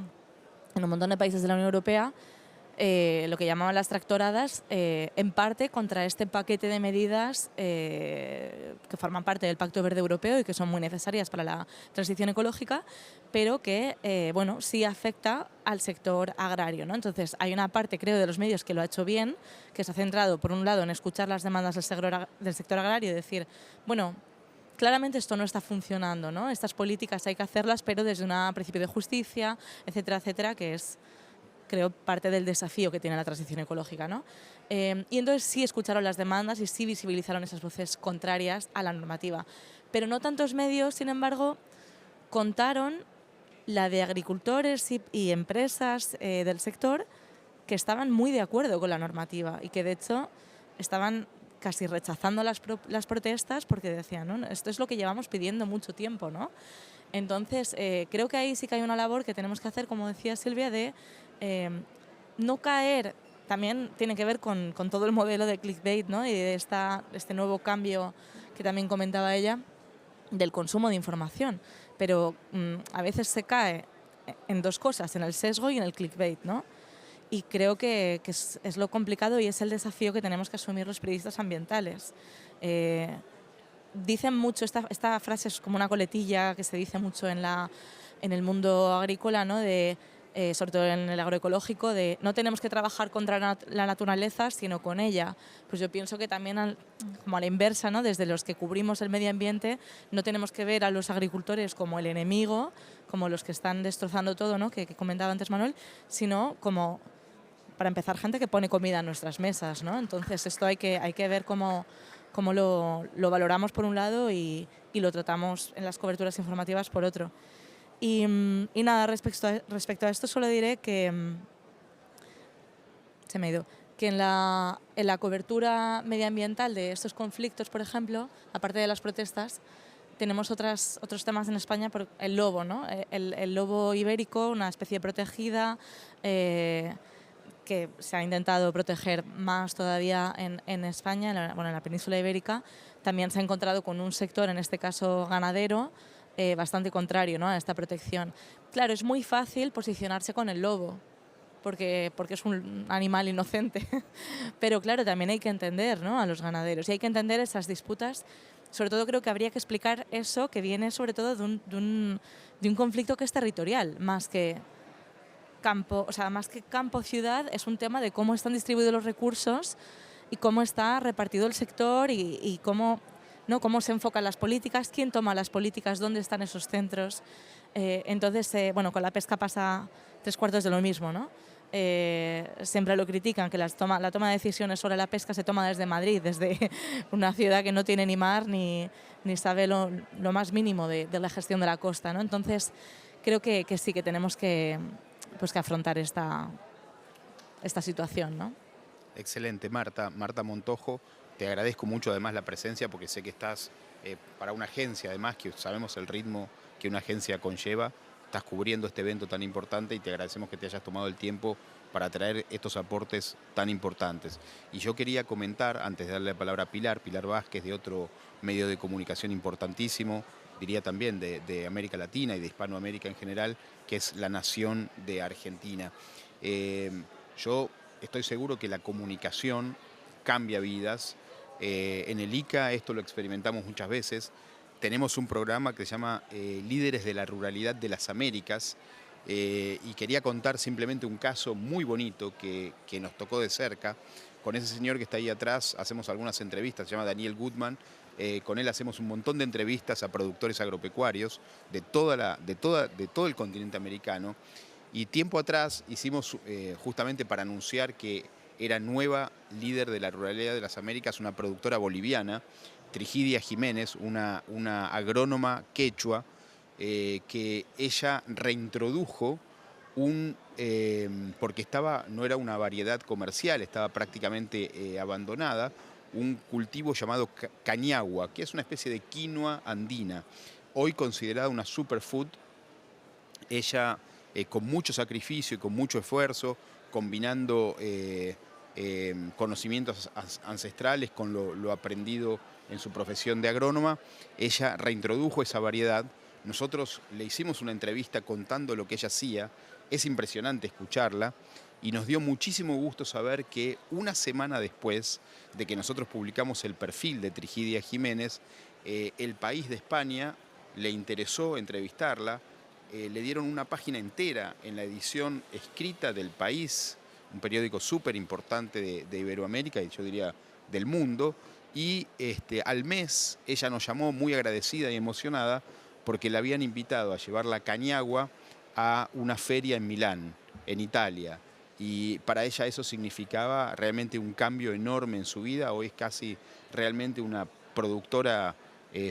en un montón de países de la Unión Europea, lo que llamaban las tractoradas, en parte contra este paquete de medidas que forman parte del Pacto Verde Europeo y que son muy necesarias para la transición ecológica, pero que bueno, sí afecta al sector agrario, ¿no? Entonces, hay una parte, creo, de los medios que lo ha hecho bien, que se ha centrado, por un lado, en escuchar las demandas del sector agrario y decir, bueno, claramente esto no está funcionando, ¿no? Estas políticas hay que hacerlas, pero desde un principio de justicia, etcétera, etcétera, que es, creo, parte del desafío que tiene la transición ecológica, ¿no? Y entonces sí escucharon las demandas y sí visibilizaron esas voces contrarias a la normativa. Pero no tantos medios, sin embargo, contaron la de agricultores y empresas del sector que estaban muy de acuerdo con la normativa y que, de hecho, estaban casi rechazando las protestas porque decían, ¿no? Esto es lo que llevamos pidiendo mucho tiempo, ¿no? Entonces, creo que ahí sí que hay una labor que tenemos que hacer, como decía Silvia, de no caer, también tiene que ver con todo el modelo de clickbait, ¿no? Y de este nuevo cambio que también comentaba ella, del consumo de información. Pero a veces se cae en dos cosas, en el sesgo y en el clickbait, ¿no? Y creo que es lo complicado y es el desafío que tenemos que asumir los periodistas ambientales. Dicen mucho, esta frase es como una coletilla que se dice mucho en el mundo agrícola, ¿no? Sobre todo en el agroecológico, de no tenemos que trabajar contra la naturaleza, sino con ella. Pues yo pienso que también, como a la inversa, ¿no? Desde los que cubrimos el medio ambiente, no tenemos que ver a los agricultores como el enemigo, como los que están destrozando todo, ¿no? que comentaba antes Manuel, sino como, para empezar, gente que pone comida en nuestras mesas, ¿no? Entonces esto hay que ver cómo lo valoramos por un lado y lo tratamos en las coberturas informativas por otro. Y nada, respecto a esto solo diré que se me ha ido, que en la cobertura medioambiental de estos conflictos, por ejemplo, aparte de las protestas, tenemos otros temas en España, por el lobo, ¿no? El lobo ibérico, una especie protegida, que se ha intentado proteger más todavía en España, en la península ibérica. También se ha encontrado con un sector, en este caso ganadero, bastante contrario, ¿no? A esta protección. Claro, es muy fácil posicionarse con el lobo, porque es un animal inocente, pero claro, también hay que entender, ¿no? A los ganaderos y hay que entender esas disputas. Sobre todo creo que habría que explicar eso, que viene sobre todo de un conflicto que es territorial, más que campo-ciudad, es un tema de cómo están distribuidos los recursos y cómo está repartido el sector y cómo, ¿no? Cómo se enfocan las políticas, quién toma las políticas, dónde están esos centros. Entonces, bueno, con la pesca pasa 3/4 de lo mismo, ¿no? Siempre lo critican, que la toma de decisiones sobre la pesca se toma desde Madrid, desde una ciudad que no tiene ni mar ni sabe lo más mínimo de la gestión de la costa, ¿no? Entonces, creo que sí, que tenemos que afrontar esta situación, ¿no? Excelente, Marta Montojo. Te agradezco mucho además la presencia porque sé que estás para una agencia, además que sabemos el ritmo que una agencia conlleva. Estás cubriendo este evento tan importante y te agradecemos que te hayas tomado el tiempo para traer estos aportes tan importantes. Y yo quería comentar, antes de darle la palabra a Pilar Vázquez, de otro medio de comunicación importantísimo, diría también de América Latina y de Hispanoamérica en general, que es La Nación de Argentina. Yo estoy seguro que la comunicación cambia vidas. En el ICA esto lo experimentamos muchas veces. Tenemos un programa que se llama Líderes de la Ruralidad de las Américas y quería contar simplemente un caso muy bonito que nos tocó de cerca. Con ese señor que está ahí atrás hacemos algunas entrevistas, se llama Daniel Goodman. Con él hacemos un montón de entrevistas a productores agropecuarios de todo el continente americano. Y tiempo atrás hicimos justamente para anunciar que era nueva líder de la ruralidad de las Américas, una productora boliviana, Trigidia Jiménez, una agrónoma quechua, que ella reintrodujo porque no era una variedad comercial, estaba prácticamente abandonada, un cultivo llamado cañagua, que es una especie de quinoa andina, hoy considerada una superfood. Ella, con mucho sacrificio y con mucho esfuerzo, combinando conocimientos ancestrales con lo aprendido en su profesión de agrónoma, ella reintrodujo esa variedad. Nosotros le hicimos una entrevista contando lo que ella hacía. Es impresionante escucharla. y nos dio muchísimo gusto saber que una semana después de que nosotros publicamos el perfil de Trigidia Jiménez, El País de España le interesó entrevistarla, le dieron una página entera en la edición escrita del País, un periódico súper importante de Iberoamérica y yo diría del mundo, y al mes ella nos llamó muy agradecida y emocionada porque la habían invitado a llevar la cañagua a una feria en Milán, en Italia. Y para ella eso significaba realmente un cambio enorme en su vida. Hoy es casi realmente una productora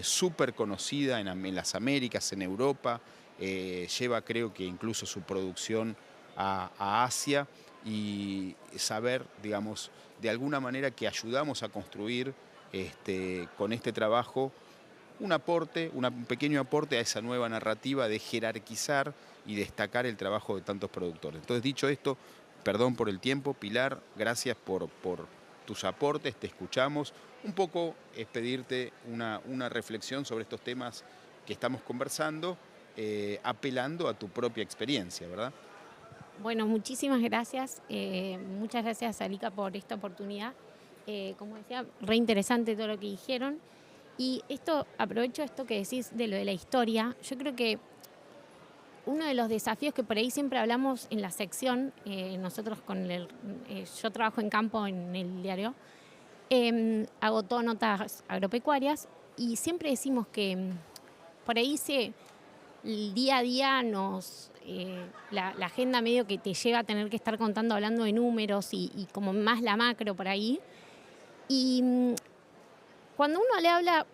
súper conocida en las Américas, en Europa. Lleva creo que incluso su producción a Asia, y saber, digamos, de alguna manera que ayudamos a construir con este trabajo un aporte, un pequeño aporte a esa nueva narrativa de jerarquizar y destacar el trabajo de tantos productores. Entonces, dicho esto, perdón por el tiempo, Pilar, gracias por tus aportes, te escuchamos. Un poco es pedirte una reflexión sobre estos temas que estamos conversando, apelando a tu propia experiencia, ¿verdad? Bueno, muchísimas gracias. Muchas gracias, Alika, por esta oportunidad. Como decía, re interesante todo lo que dijeron. Y aprovecho esto que decís de lo de la historia. Yo creo que uno de los desafíos que por ahí siempre hablamos en la sección, nosotros yo trabajo en campo en el diario, hago todo notas agropecuarias y siempre decimos que por ahí el día a día la agenda medio que te lleva a tener que estar contando, hablando de números y como más la macro por ahí. Y cuando uno le habla,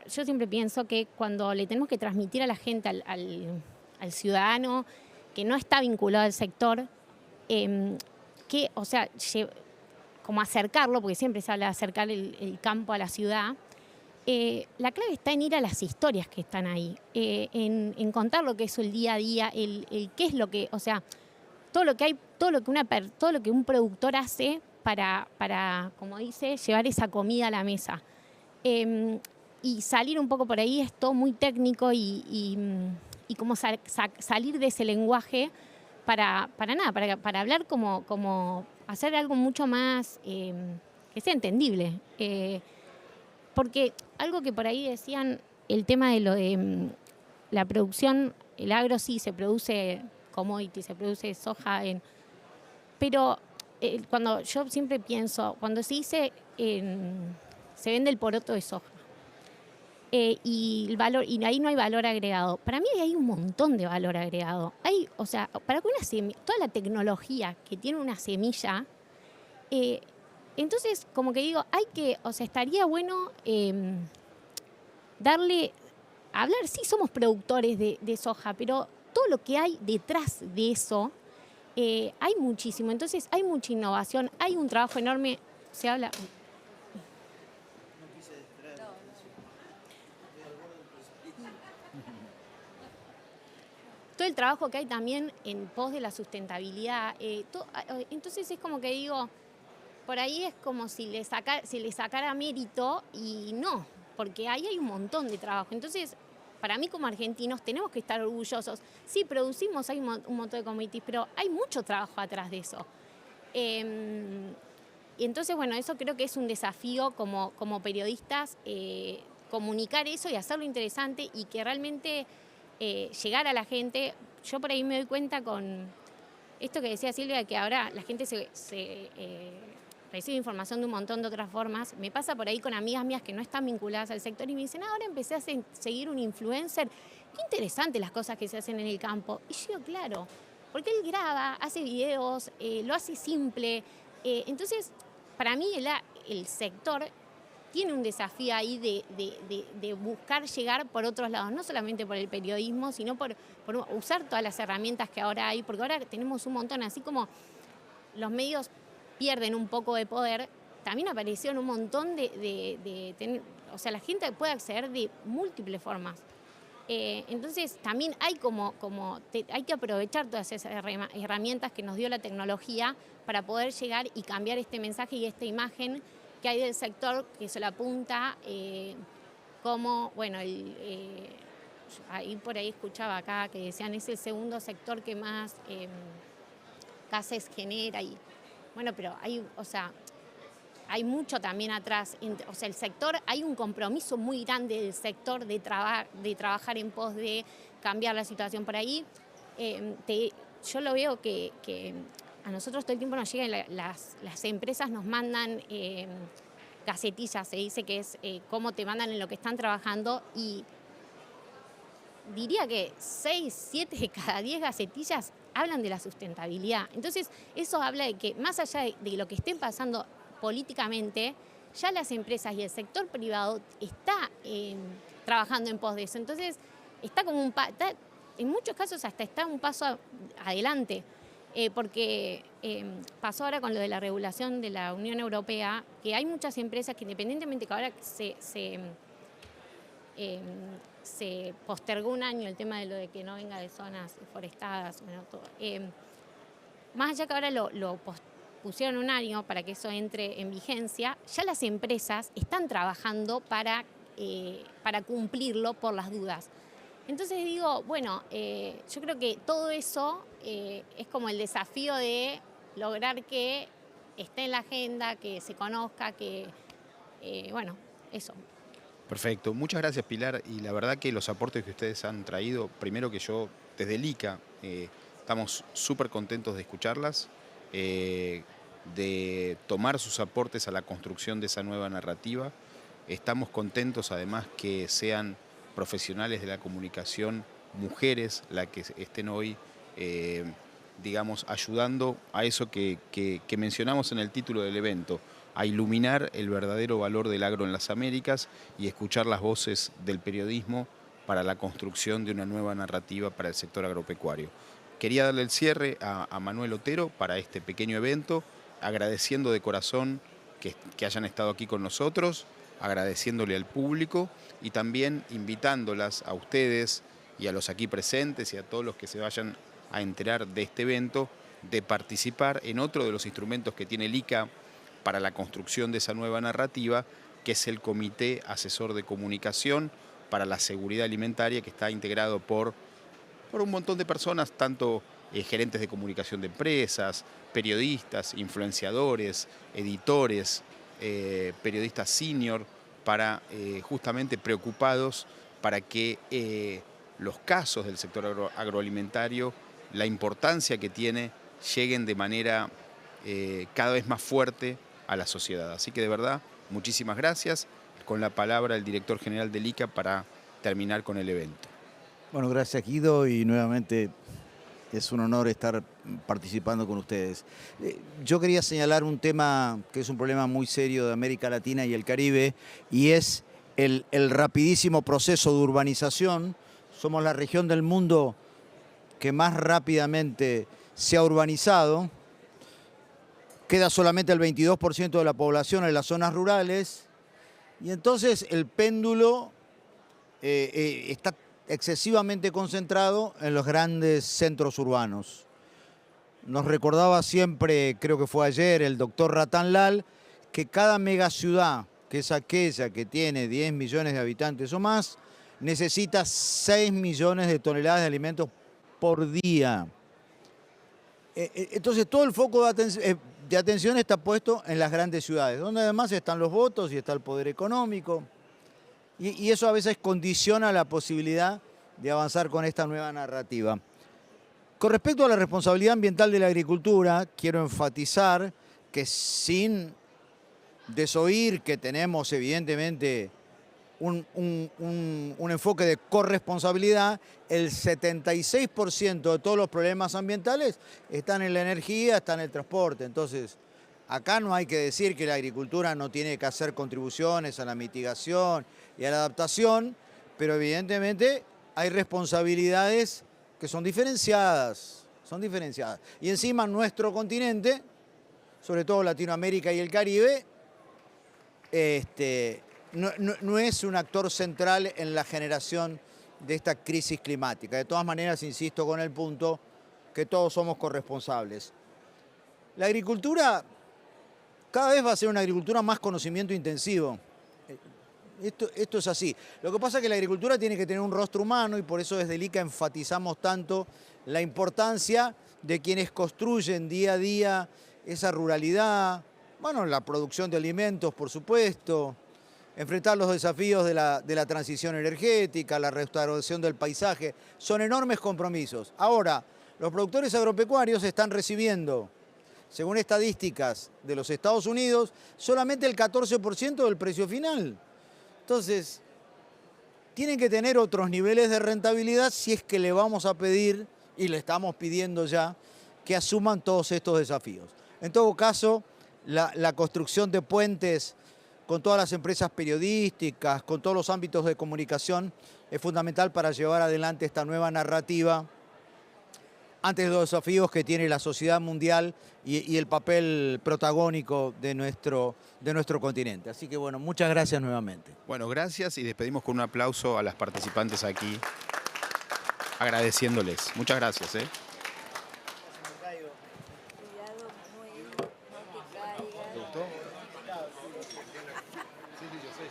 yo siempre pienso que cuando le tenemos que transmitir a la gente, al ciudadano que no está vinculado al sector, como acercarlo, porque siempre se habla de acercar el campo a la ciudad, la clave está en ir a las historias que están ahí, en contar lo que es el día a día, el qué es lo que, o sea, todo lo que un productor hace para, como dice, llevar esa comida a la mesa. Y salir un poco por ahí es todo muy técnico y como salir de ese lenguaje para hablar como hacer algo mucho más que sea entendible. Porque algo que por ahí decían, el tema de lo de la producción, el agro sí se produce commodity, se produce soja, pero cuando yo siempre pienso, cuando se dice se vende el poroto de soja y el valor, y ahí no hay valor agregado, para mí hay un montón de valor agregado. O sea, para que toda la tecnología que tiene una semilla, entonces como que digo, estaría bueno hablar, sí somos productores de soja, pero todo lo que hay detrás de eso, hay muchísimo. Entonces hay mucha innovación, hay un trabajo enorme, se habla... Todo el trabajo que hay también en pos de la sustentabilidad. Entonces es como que digo, por ahí es como si le sacara mérito y no, porque ahí hay un montón de trabajo. Entonces, para mí como argentinos tenemos que estar orgullosos. Sí, producimos, hay un montón de commodities, pero hay mucho trabajo atrás de eso. Y entonces, bueno, eso creo que es un desafío como periodistas, comunicar eso y hacerlo interesante y que realmente llegar a la gente. Yo por ahí me doy cuenta con esto que decía Silvia, que ahora la gente recibe información de un montón de otras formas. Me pasa por ahí con amigas mías que no están vinculadas al sector y me dicen, ahora empecé a seguir un influencer. Qué interesante las cosas que se hacen en el campo. Y yo digo, claro, porque él graba, hace videos, lo hace simple. Entonces, para mí el sector tiene un desafío ahí de buscar llegar por otros lados, no solamente por el periodismo, sino por usar todas las herramientas que ahora hay, porque ahora tenemos un montón, así como los medios pierden un poco de poder, también aparecieron un montón o sea, la gente puede acceder de múltiples formas. Entonces también hay hay que aprovechar todas esas herramientas que nos dio la tecnología para poder llegar y cambiar este mensaje y esta imagen que hay del sector que se lo apunta como, bueno, ahí por ahí escuchaba acá que decían es el segundo sector que más gases genera y bueno, pero hay, o sea, hay mucho también atrás, o sea, el sector, hay un compromiso muy grande del sector de trabajar en pos de cambiar la situación por ahí. Yo lo veo que a nosotros todo el tiempo nos llegan, las empresas nos mandan gacetillas, se dice que es cómo te mandan en lo que están trabajando y diría que 6, 7 de cada 10 gacetillas hablan de la sustentabilidad. Entonces, eso habla de que más allá de lo que esté pasando políticamente, ya las empresas y el sector privado está trabajando en pos de eso. Entonces, está como en muchos casos hasta está un paso adelante, porque pasó ahora con lo de la regulación de la Unión Europea, que hay muchas empresas que independientemente que ahora se postergó un año el tema de lo de que no venga de zonas forestadas, bueno, todo, más allá que ahora lo pusieron un año para que eso entre en vigencia, ya las empresas están trabajando para cumplirlo por las dudas. Entonces digo, bueno, yo creo que todo eso es como el desafío de lograr que esté en la agenda, que se conozca, que, bueno, eso. Perfecto, muchas gracias Pilar, y la verdad que los aportes que ustedes han traído, primero que yo desde el ICA estamos súper contentos de escucharlas, de tomar sus aportes a la construcción de esa nueva narrativa. Estamos contentos además que sean profesionales de la comunicación, mujeres, las que estén hoy, digamos, ayudando a eso que mencionamos en el título del evento, a iluminar el verdadero valor del agro en las Américas y escuchar las voces del periodismo para la construcción de una nueva narrativa para el sector agropecuario. Quería darle el cierre a Manuel Otero para este pequeño evento, agradeciendo de corazón que hayan estado aquí con nosotros, agradeciéndole al público y también invitándolas a ustedes y a los aquí presentes y a todos los que se vayan a enterar de este evento, de participar en otro de los instrumentos que tiene el ICA para la construcción de esa nueva narrativa, que es el Comité Asesor de Comunicación para la Seguridad Alimentaria, que está integrado por un montón de personas, tanto gerentes de comunicación de empresas, periodistas, influenciadores, editores, periodistas senior, para justamente preocupados para que los casos del sector agroalimentario, la importancia que tiene, lleguen de manera cada vez más fuerte a la sociedad. Así que de verdad, muchísimas gracias. Con la palabra el director general del ICA para terminar con el evento. Bueno, gracias Guido, y nuevamente es un honor estar participando con ustedes. Yo quería señalar un tema que es un problema muy serio de América Latina y el Caribe, y es el rapidísimo proceso de urbanización. Somos la región del mundo que más rápidamente se ha urbanizado. Queda solamente el 22% de la población en las zonas rurales, y entonces el péndulo está excesivamente concentrado en los grandes centros urbanos. Nos recordaba siempre, creo que fue ayer, el doctor Ratan Lal, que cada megaciudad, que es aquella que tiene 10 millones de habitantes o más, necesita 6 millones de toneladas de alimentos por día. Entonces todo el foco de atención está puesto en las grandes ciudades, donde además están los votos y está el poder económico. Y eso a veces condiciona la posibilidad de avanzar con esta nueva narrativa. Con respecto a la responsabilidad ambiental de la agricultura, quiero enfatizar que sin desoír que tenemos evidentemente un enfoque de corresponsabilidad, el 76% de todos los problemas ambientales están en la energía, están en el transporte. Entonces, acá no hay que decir que la agricultura no tiene que hacer contribuciones a la mitigación y a la adaptación, pero evidentemente hay responsabilidades que son diferenciadas. Y encima nuestro continente, sobre todo Latinoamérica y el Caribe, no es un actor central en la generación de esta crisis climática. De todas maneras, insisto con el punto que todos somos corresponsables. La agricultura cada vez va a ser una agricultura más conocimiento intensivo. Esto es así. Lo que pasa es que la agricultura tiene que tener un rostro humano, y por eso desde el ICA enfatizamos tanto la importancia de quienes construyen día a día esa ruralidad, bueno, la producción de alimentos, por supuesto, enfrentar los desafíos de la transición energética, la restauración del paisaje, son enormes compromisos. Ahora, los productores agropecuarios están recibiendo, según estadísticas de los Estados Unidos, solamente el 14% del precio final. Entonces, tienen que tener otros niveles de rentabilidad si es que le vamos a pedir, y le estamos pidiendo ya, que asuman todos estos desafíos. En todo caso, la construcción de puentes con todas las empresas periodísticas, con todos los ámbitos de comunicación, es fundamental para llevar adelante esta nueva narrativa ante los desafíos que tiene la sociedad mundial y el papel protagónico de nuestro continente. Así que bueno, muchas gracias nuevamente. Bueno, gracias y despedimos con un aplauso a las participantes aquí, agradeciéndoles. Muchas gracias. ¿Eh? ¿Te gustó? Sí, yo sé.